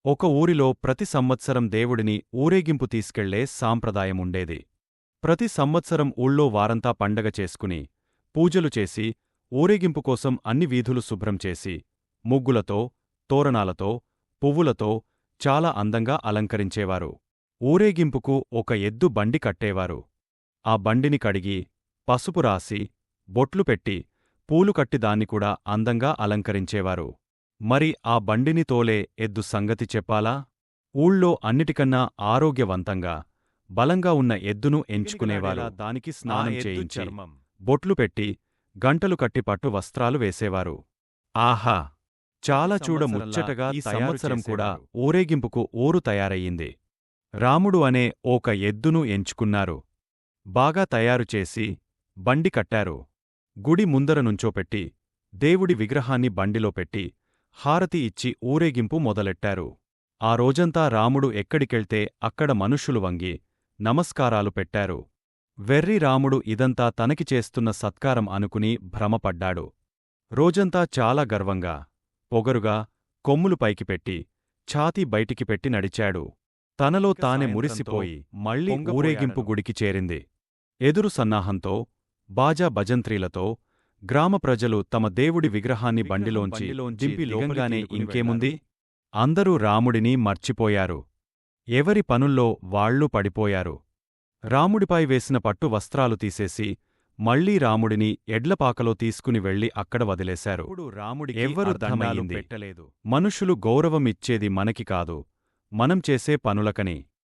ఒక ఊరిలో ప్రతి సంవత్సరం దేవుడిని ఊరేగింపు తీసుకెళ్లే సాంప్రదాయముండేది. ప్రతి సంవత్సరం ఊళ్ళో వారంతా పండగ చేసుకుని, పూజలు చేసి, ఊరేగింపు కోసం అన్ని వీధులు శుభ్రం చేసి, ముగ్గులతో, తోరణాలతో, పువ్వులతో చాలా అందంగా అలంకరించేవారు. ఊరేగింపుకు ఒక ఎద్దు బండి కట్టేవారు. ఆ బండిని కడిగి, పసుపు రాసి, బొట్లు పెట్టి, పూలు కట్టి దాన్నికూడా అందంగా అలంకరించేవారు. మరి ఆ బండిని తోలే ఎద్దు సంగతి చెప్పాలా? ఊళ్ళో అన్నిటికన్నా ఆరోగ్యవంతంగా, బలంగా ఉన్న ఎద్దును ఎంచుకునేవారు. దానికి స్నానం చేయించి, బొట్లు పెట్టి, గంటలు కట్టి పట్టు వస్త్రాలు వేసేవారు. ఆహా! చాలా చూడముచ్చటగా ఈ సంవత్సరం కూడా ఊరేగింపుకు ఊరు తయారయ్యింది. రాముడు అనే ఒక ఎద్దును ఎంచుకున్నారు. బాగా తయారుచేసి, బండి కట్టారు. గుడి ముందర నుంచోపెట్టి, దేవుడి విగ్రహాన్ని బండిలో పెట్టి, హారతి ఇచ్చి ఊరేగింపు మొదలెట్టారు. ఆ రోజంతా రాముడు ఎక్కడికెళ్తే అక్కడ మనుష్యులు వంగి, నమస్కారాలు పెట్టారు. వెర్రి రాముడు ఇదంతా తనకి చేస్తున్న సత్కారం అనుకుని భ్రమపడ్డాడు. రోజంతా చాలా గర్వంగా, పొగరుగా, కొమ్ములు పైకి పెట్టి, ఛాతీ బయటికి పెట్టి నడిచాడు. తనలో తానే మురిసిపోయి, మళ్ళీ ఊరేగింపు గుడికి చేరింది. ఎదురు సన్నాహంతో, బాజా భజంత్రీలతో, గ్రామ ప్రజలు తమ దేవుడి విగ్రహాన్ని బండిలోంచి దింపి లోపగానే ఇంకేముంది? అందరూ రాముడిని మర్చిపోయారు. ఎవరి పనుల్లో వాళ్లు పడిపోయారు. రాముడిపై వేసిన పట్టు వస్త్రాలు తీసేసి, మళ్లీ రాముడిని ఎడ్లపాకలో తీసుకుని వెళ్లి అక్కడ వదిలేశారు. ఎవ్వరు దండాలు పెట్టలేదు. మనుషులు గౌరవం ఇచ్చేది మనకి కాదు, మనం చేసే పనులకని.